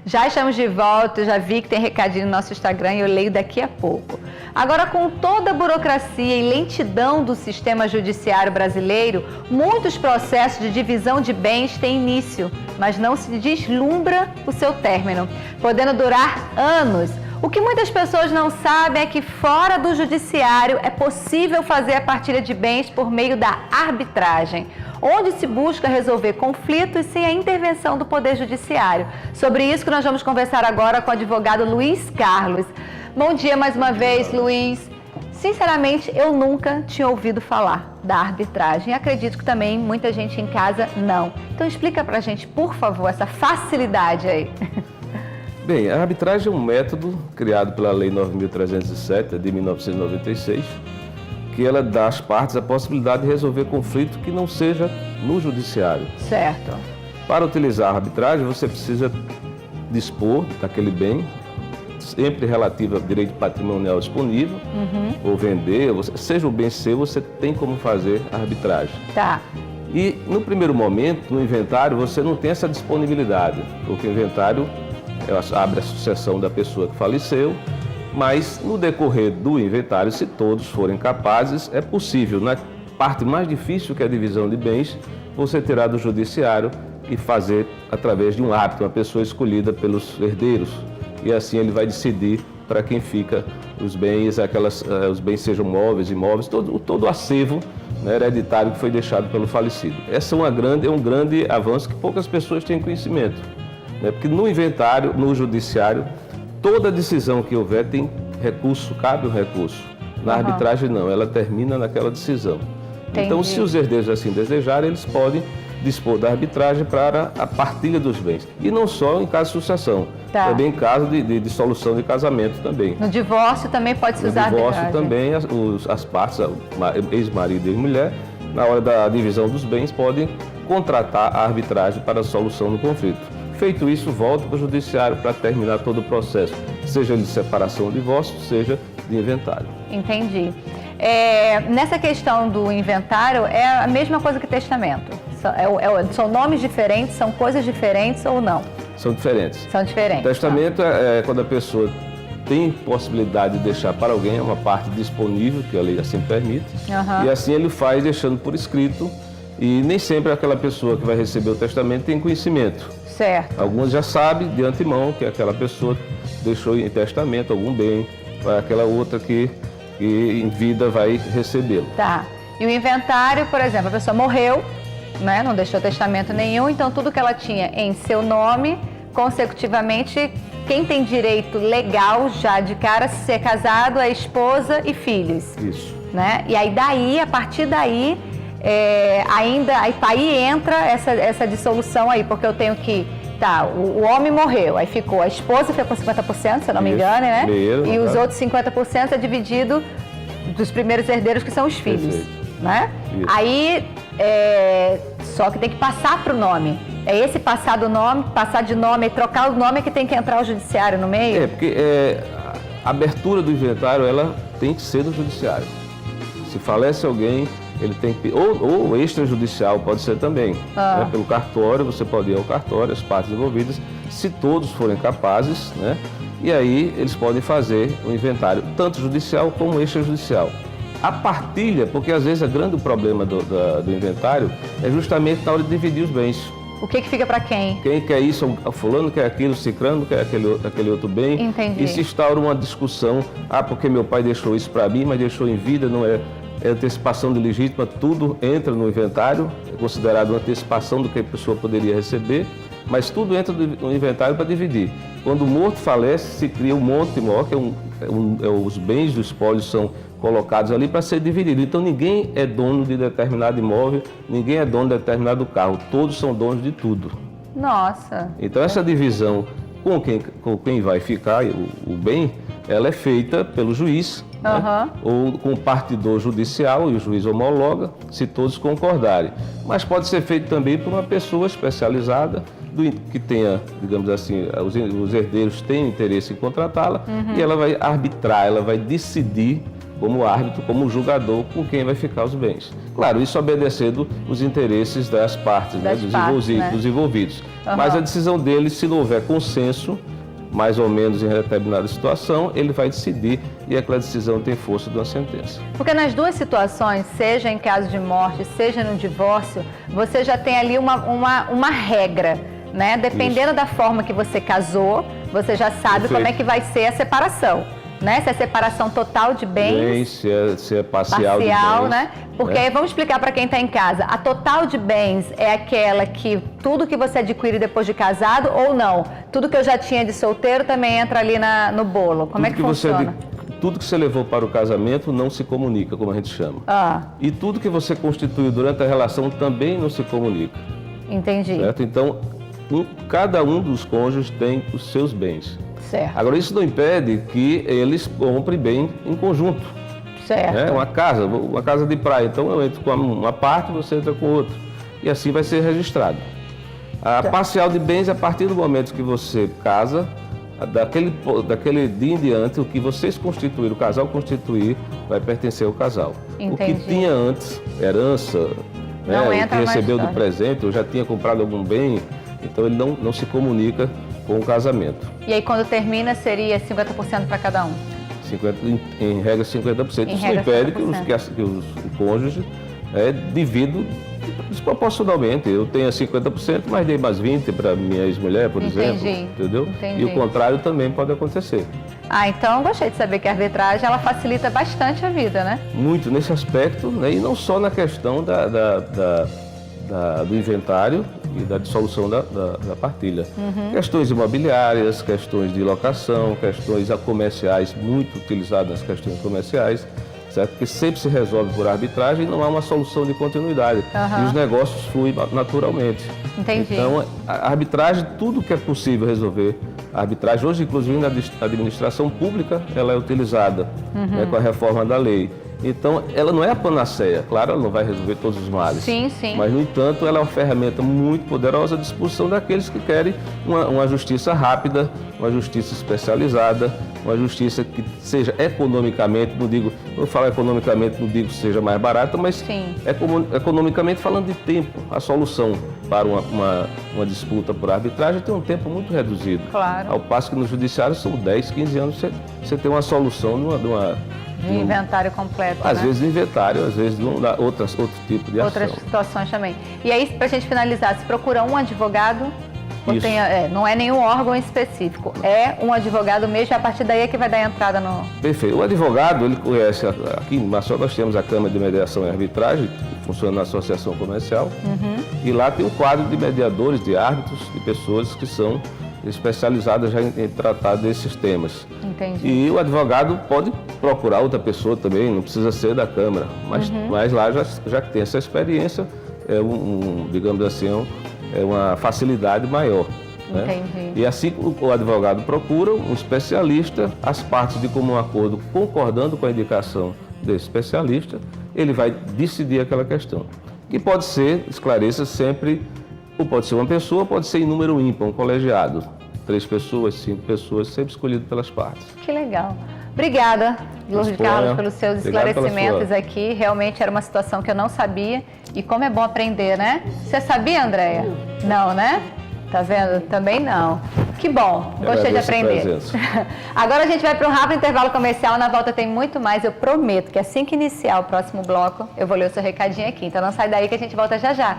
Já estamos de volta, já vi que tem recadinho no nosso Instagram e eu leio daqui a pouco. Agora, com toda a burocracia e lentidão do sistema judiciário brasileiro, muitos processos de divisão de bens têm início, mas não se deslumbra o seu término, podendo durar anos. O que muitas pessoas não sabem é que fora do judiciário é possível fazer a partilha de bens por meio da arbitragem, onde se busca resolver conflitos sem a intervenção do Poder Judiciário. Sobre isso que nós vamos conversar agora com o advogado Luiz Carlos. Bom dia mais uma vez, Luiz. Sinceramente, eu nunca tinha ouvido falar da arbitragem. Acredito que também muita gente em casa não. Então explica pra gente, por favor, essa facilidade aí. Bem, a arbitragem é um método criado pela Lei 9.307 de 1996, que ela dá às partes a possibilidade de resolver conflito que não seja no judiciário. Certo. Para utilizar a arbitragem, você precisa dispor daquele bem, sempre relativo ao direito patrimonial disponível, ou vender, seja o bem seu, você tem como fazer a arbitragem. Tá. E no primeiro momento, no inventário, você não tem essa disponibilidade, porque o inventário abre a sucessão da pessoa que faleceu, mas no decorrer do inventário, se todos forem capazes, é possível, na parte mais difícil, que é a divisão de bens, você terá do judiciário e fazer através de um árbitro, uma pessoa escolhida pelos herdeiros, e assim ele vai decidir para quem fica os bens, os bens sejam móveis, imóveis, todo o acervo, né, hereditário que foi deixado pelo falecido. Esse é um grande avanço que poucas pessoas têm conhecimento, né, porque no inventário, no judiciário, toda decisão que houver tem recurso, cabe um recurso. Na arbitragem não, ela termina naquela decisão. Entendi. Então, se os herdeiros assim desejarem, eles podem dispor da arbitragem para a partilha dos bens. E não só em caso de sucessão, também em caso de dissolução de casamento também. No divórcio também pode se usar a arbitragem. No divórcio também, as partes, ex-marido e ex-mulher, na hora da divisão dos bens, podem contratar a arbitragem para a solução do conflito. Feito isso, volta para o judiciário para terminar todo o processo, seja de separação ou divórcio, seja de inventário. Entendi. Nessa questão do inventário, é a mesma coisa que testamento? São nomes diferentes, são coisas diferentes ou não? São diferentes. São diferentes. Testamento é quando a pessoa tem possibilidade de deixar para alguém uma parte disponível, que a lei assim permite, e assim ele faz deixando por escrito, e nem sempre aquela pessoa que vai receber o testamento tem conhecimento. Certo. Alguns já sabem de antemão que aquela pessoa deixou em testamento algum bem para aquela outra que em vida vai recebê-lo. Tá. E o inventário, por exemplo, a pessoa morreu, né, não deixou testamento nenhum, então tudo que ela tinha em seu nome, consecutivamente, quem tem direito legal já de cara, se ser casado, é esposa e filhos. Isso. Né? E aí, a partir daí, aí entra essa dissolução aí, porque eu tenho que... Tá, o homem morreu, aí ficou, a esposa ficou com 50%, se eu não me engano, né? Mesmo, e os outros 50% é dividido dos primeiros herdeiros, que são os filhos. Perfeito. Né? Isso. Aí, só que tem que passar para o nome. É esse passar de nome e trocar o nome é que tem que entrar o judiciário no meio? Porque a abertura do inventário, ela tem que ser do judiciário. Se falece alguém, ele tem que... Ou extrajudicial pode ser também. Né? Pelo cartório, você pode ir ao cartório, as partes envolvidas, se todos forem capazes, né? E aí eles podem fazer o inventário, tanto judicial como extrajudicial. A partilha, porque às vezes o grande problema do inventário é justamente na hora de dividir os bens. O que fica para quem? Quem quer isso, o fulano quer aquilo, o cicrano quer aquele outro bem. Entendi. E se instaura uma discussão, porque meu pai deixou isso para mim, mas deixou em vida, não é antecipação de legítima, tudo entra no inventário, é considerado uma antecipação do que a pessoa poderia receber, mas tudo entra no inventário para dividir. Quando o morto falece, se cria um monte maior, que os bens do espólio são colocados ali para ser dividido. Então ninguém é dono de determinado imóvel, ninguém é dono de determinado carro, todos são donos de tudo. Nossa! Então essa divisão com quem vai ficar o bem, ela é feita pelo juiz, né? Ou com o partidor judicial, e o juiz homologa, se todos concordarem. Mas pode ser feito também por uma pessoa especializada, que tenha, digamos assim, os herdeiros têm interesse em contratá-la, e ela vai arbitrar, ela vai decidir como árbitro, como julgador com quem vai ficar os bens. Claro, isso obedecendo os interesses das partes, dos envolvidos. Mas a decisão dele, se não houver consenso, mais ou menos em determinada situação, ele vai decidir e aquela decisão tem força de uma sentença. Porque nas duas situações, seja em caso de morte, seja no divórcio, você já tem ali uma regra, né? Dependendo da forma que você casou, você já sabe como é que vai ser a separação. Né? Se é separação total de bens, se é parcial de bens, né? Porque aí vamos explicar para quem está em casa. A total de bens é aquela que tudo que você adquire depois de casado ou não? Tudo que eu já tinha de solteiro também entra ali no bolo. Como é que funciona? Tudo que você levou para o casamento não se comunica, como a gente chama. E tudo que você constituiu durante a relação também não se comunica. Entendi. Certo? Então, cada um dos cônjuges tem os seus bens. Certo. Agora, isso não impede que eles comprem bem em conjunto. Certo. Né? Uma casa de praia. Então, eu entro com uma parte, você entra com outra. E assim vai ser registrado. A parcial de bens, a partir do momento que você casa, daquele dia em diante, o que vocês constituíram, o casal constituir, vai pertencer ao casal. Entendi. O que tinha antes, herança, né? O que recebeu do presente, ou já tinha comprado algum bem, então ele não se comunica com o casamento. E aí quando termina seria 50% para cada um? Em regra 50%. Isso não impede que os cônjuges dividam desproporcionalmente. Eu tenho 50%, mas dei mais 20% para minha ex-mulher, por exemplo. Entendeu? Entendi. E o contrário também pode acontecer. Então gostei de saber que a arbitragem ela facilita bastante a vida, né? Muito nesse aspecto, né? E não só na questão do inventário e da dissolução da partilha. Questões imobiliárias, questões de locação, questões comerciais, muito utilizadas nas questões comerciais, certo? Porque sempre se resolve por arbitragem e não há uma solução de continuidade. E os negócios fluem naturalmente. Entendi. Então, a arbitragem, tudo que é possível resolver, a arbitragem, hoje, inclusive, na administração pública, ela é utilizada né, com a reforma da lei. Então, ela não é a panaceia, claro, ela não vai resolver todos os males. Sim, sim. Mas, no entanto, ela é uma ferramenta muito poderosa à disposição daqueles que querem uma justiça rápida, uma justiça especializada, uma justiça que seja economicamente, quando eu falo economicamente, não digo que seja mais barata, mas economicamente falando de tempo. A solução para uma disputa por arbitragem tem um tempo muito reduzido. Claro. Ao passo que no judiciário são 10, 15 anos você tem uma solução de inventário completo, às vezes de inventário, às vezes de outro tipo de ação. Outras situações também. E aí, para a gente finalizar, se procura um advogado, não é nenhum órgão específico, é um advogado mesmo, a partir daí é que vai dar entrada no... Perfeito. O advogado, ele conhece, aqui em Maceió nós temos a Câmara de Mediação e Arbitragem, que funciona na Associação Comercial, e lá tem um quadro de mediadores, de árbitros, de pessoas que são especializadas já em tratar desses temas. Entendi. E o advogado pode procurar outra pessoa também, não precisa ser da Câmara, mas lá já que tem essa experiência, digamos assim, é uma facilidade maior. Né? Entendi. E assim o advogado procura um especialista, as partes de comum acordo concordando com a indicação desse especialista, ele vai decidir aquela questão. Que pode ser, esclareça sempre, ou pode ser uma pessoa, pode ser em número ímpar, um colegiado. 3 pessoas, 5 pessoas, sempre escolhido pelas partes. Que legal. Obrigada, Lourdes Carlos, pelos seus esclarecimentos aqui. Realmente era uma situação que eu não sabia. E como é bom aprender, né? Você sabia, Andréia? Não, né? Tá vendo? Também não. Que bom. Gostei de aprender. Agora a gente vai para um rápido intervalo comercial. Na volta tem muito mais. Eu prometo que assim que iniciar o próximo bloco, eu vou ler o seu recadinho aqui. Então não sai daí que a gente volta já já.